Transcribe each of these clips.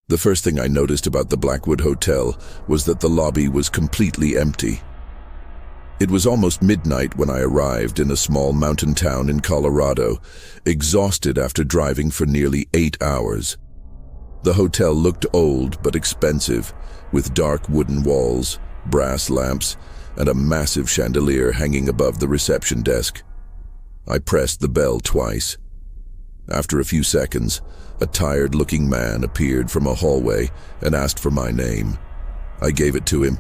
The first thing I noticed about the Blackwood Hotel was that the lobby was completely empty. It was almost midnight when I arrived in a small mountain town in Colorado, exhausted after driving for nearly 8 hours. The hotel looked old but expensive, with dark wooden walls, brass lamps, and a massive chandelier hanging above the reception desk. I pressed the bell twice. After a few seconds, a tired-looking man appeared from a hallway and asked for my name. I gave it to him,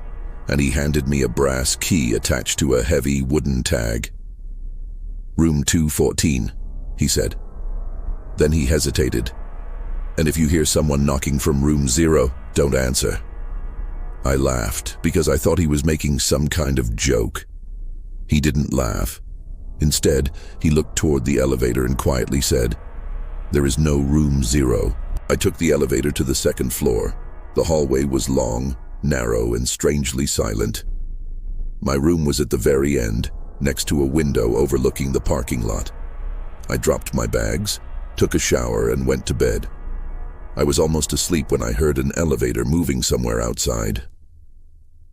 and he handed me a brass key attached to a heavy wooden tag. "Room 214, he said. Then he hesitated. "And if you hear someone knocking from room 0, don't answer." I laughed because I thought he was making some kind of joke. He didn't laugh. Instead, he looked toward the elevator and quietly said, "There is no room 0. I took the elevator to the second floor. The hallway was long, narrow, and strangely silent. My room was at the very end, next to a window overlooking the parking lot. I dropped my bags, took a shower, and went to bed. I was almost asleep when I heard an elevator moving somewhere outside.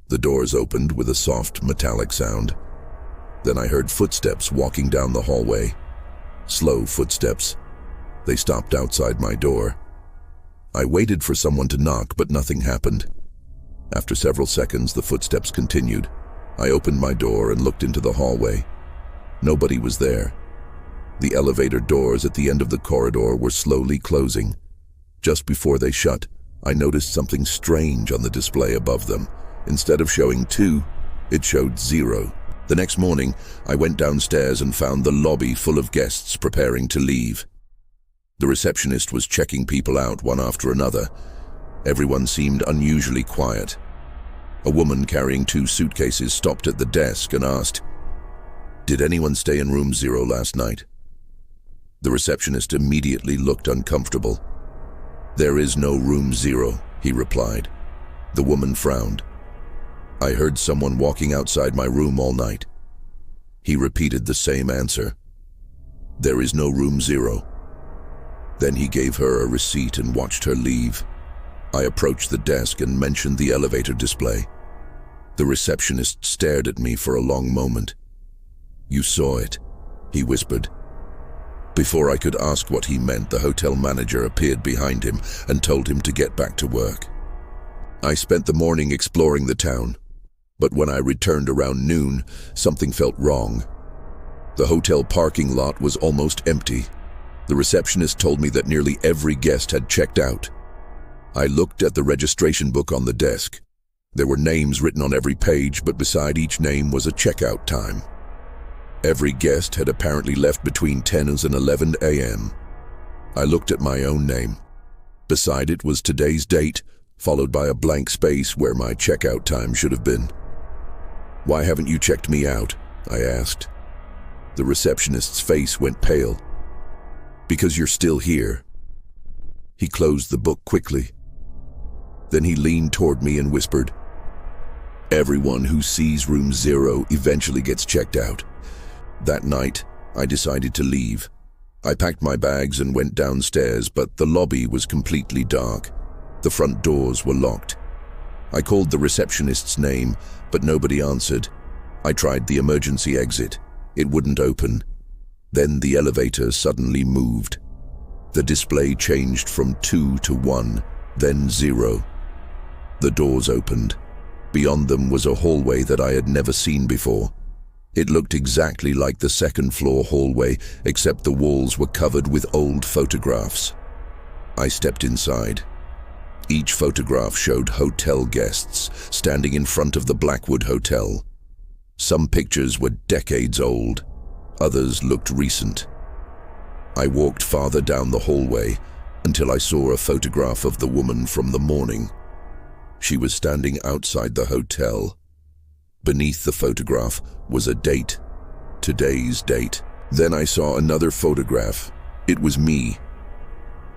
The doors opened with a soft, metallic sound. Then I heard footsteps walking down the hallway. Slow footsteps. They stopped outside my door. I waited for someone to knock, but nothing happened. After several seconds, the footsteps continued. I opened my door and looked into the hallway. Nobody was there. The elevator doors at the end of the corridor were slowly closing. Just before they shut, I noticed something strange on the display above them. Instead of showing 2, it showed 0. The next morning, I went downstairs and found the lobby full of guests preparing to leave. The receptionist was checking people out one after another. Everyone seemed unusually quiet. A woman carrying 2 suitcases stopped at the desk and asked, "Did anyone stay in room 0 last night?" The receptionist immediately looked uncomfortable. "There is no room 0, he replied. The woman frowned. "I heard someone walking outside my room all night." He repeated the same answer. "There is no room 0. Then he gave her a receipt and watched her leave. I approached the desk and mentioned the elevator display. The receptionist stared at me for a long moment. "You saw it," he whispered. Before I could ask what he meant, the hotel manager appeared behind him and told him to get back to work. I spent the morning exploring the town, but when I returned around noon, something felt wrong. The hotel parking lot was almost empty. The receptionist told me that nearly every guest had checked out. I looked at the registration book on the desk. There were names written on every page, but beside each name was a checkout time. Every guest had apparently left between 10 and 11 a.m. I looked at my own name. Beside it was today's date, followed by a blank space where my checkout time should have been. "Why haven't you checked me out?" I asked. The receptionist's face went pale. "Because you're still here." He closed the book quickly. Then he leaned toward me and whispered, "Everyone who sees room 0 eventually gets checked out." That night, I decided to leave. I packed my bags and went downstairs, but the lobby was completely dark. The front doors were locked. I called the receptionist's name, but nobody answered. I tried the emergency exit. It wouldn't open. Then the elevator suddenly moved. The display changed from 2 to 1, then 0. The doors opened. Beyond them was a hallway that I had never seen before. It looked exactly like the second-floor hallway, except the walls were covered with old photographs. I stepped inside. Each photograph showed hotel guests standing in front of the Blackwood Hotel. Some pictures were decades old. Others looked recent. I walked farther down the hallway until I saw a photograph of the woman from the morning. She was standing outside the hotel. Beneath the photograph was a date, today's date. Then I saw another photograph. It was me.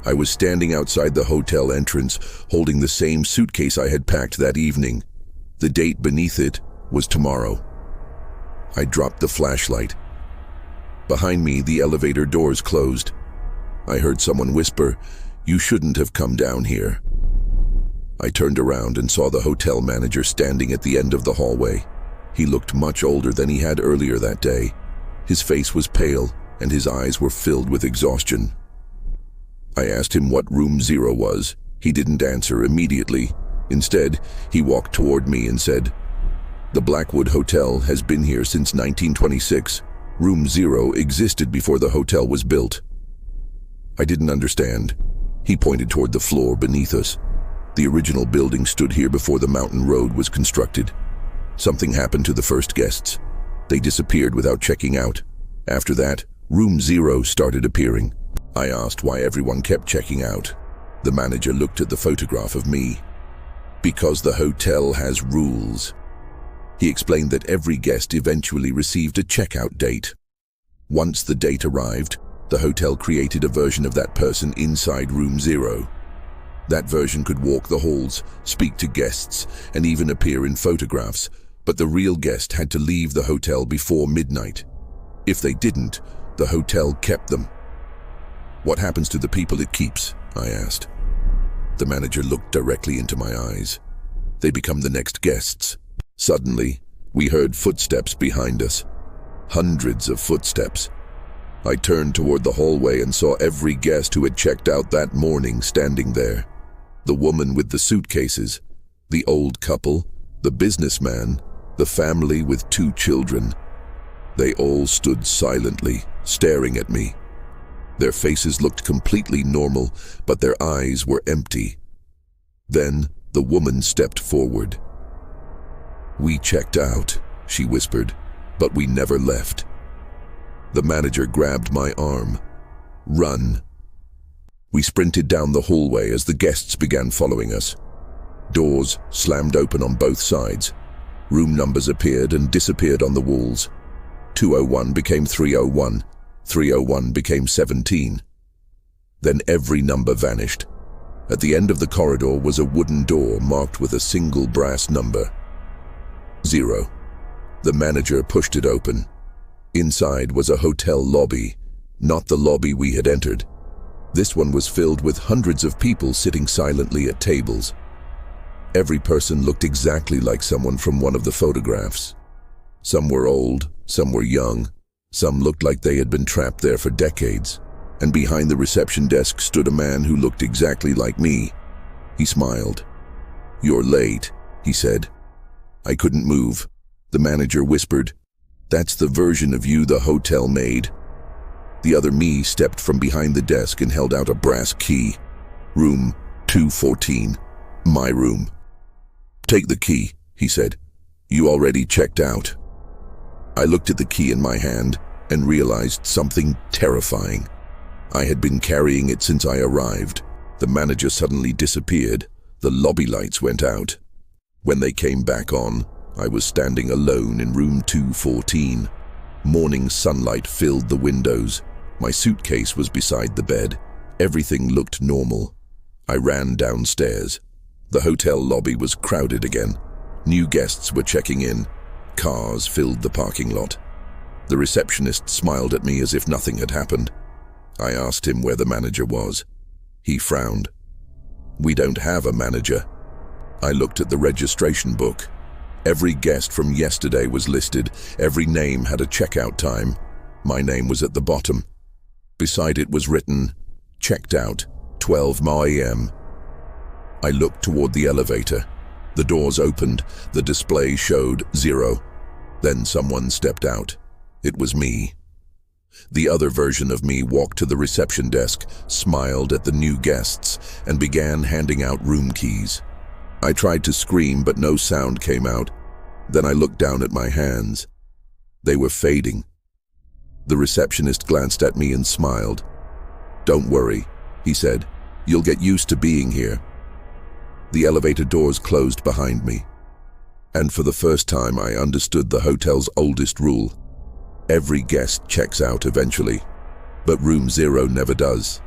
I was standing outside the hotel entrance, holding the same suitcase I had packed that evening. The date beneath it was tomorrow. I dropped the flashlight. Behind me, the elevator doors closed. I heard someone whisper, "You shouldn't have come down here." I turned around and saw the hotel manager standing at the end of the hallway. He looked much older than he had earlier that day. His face was pale, and his eyes were filled with exhaustion. I asked him what room 0 was. He didn't answer immediately. Instead, he walked toward me and said, "The Blackwood Hotel has been here since 1926. Room 0 existed before the hotel was built." I didn't understand. He pointed toward the floor beneath us. The original building stood here before the mountain road was constructed. Something happened to the first guests. They disappeared without checking out. After that, room 0 started appearing. I asked why everyone kept checking out. The manager looked at the photograph of me. "Because the hotel has rules." He explained that every guest eventually received a checkout date. Once the date arrived, the hotel created a version of that person inside room 0. That version could walk the halls, speak to guests, and even appear in photographs, but the real guest had to leave the hotel before midnight. If they didn't, the hotel kept them. "What happens to the people it keeps?" I asked. The manager looked directly into my eyes. "They become the next guests." Suddenly, we heard footsteps behind us. Hundreds of footsteps. I turned toward the hallway and saw every guest who had checked out that morning standing there. The woman with the suitcases, the old couple, the businessman, the family with 2 children. They all stood silently, staring at me. Their faces looked completely normal, but their eyes were empty. Then the woman stepped forward. "We checked out," she whispered, "but we never left." The manager grabbed my arm. "Run." We sprinted down the hallway as the guests began following us. Doors slammed open on both sides. Room numbers appeared and disappeared on the walls. 201 became 301. 301 became 17. Then every number vanished. At the end of the corridor was a wooden door marked with a single brass number. 0. The manager pushed it open. Inside was a hotel lobby, not the lobby we had entered. This one was filled with hundreds of people sitting silently at tables. Every person looked exactly like someone from one of the photographs. Some were old, some were young, some looked like they had been trapped there for decades. And behind the reception desk stood a man who looked exactly like me. He smiled. "You're late," he said. I couldn't move. The manager whispered, "That's the version of you the hotel made." The other me stepped from behind the desk and held out a brass key. "Room 214, my room." "Take the key," he said. "You already checked out." I looked at the key in my hand and realized something terrifying. I had been carrying it since I arrived. The manager suddenly disappeared. The lobby lights went out. When they came back on, I was standing alone in room 214. Morning sunlight filled the windows. My suitcase was beside the bed. Everything looked normal. I ran downstairs. The hotel lobby was crowded again. New guests were checking in. Cars filled the parking lot. The receptionist smiled at me as if nothing had happened. I asked him where the manager was. He frowned. "We don't have a manager." I looked at the registration book. Every guest from yesterday was listed. Every name had a checkout time. My name was at the bottom. Beside it was written, "Checked out, 12 a.m." I looked toward the elevator. The doors opened. The display showed 0. Then someone stepped out. It was me. The other version of me walked to the reception desk, smiled at the new guests, and began handing out room keys. I tried to scream, but no sound came out. Then I looked down at my hands. They were fading. The receptionist glanced at me and smiled. "Don't worry," he said. "You'll get used to being here." The elevator doors closed behind me. And for the first time, I understood the hotel's oldest rule. Every guest checks out eventually, but room 0 never does.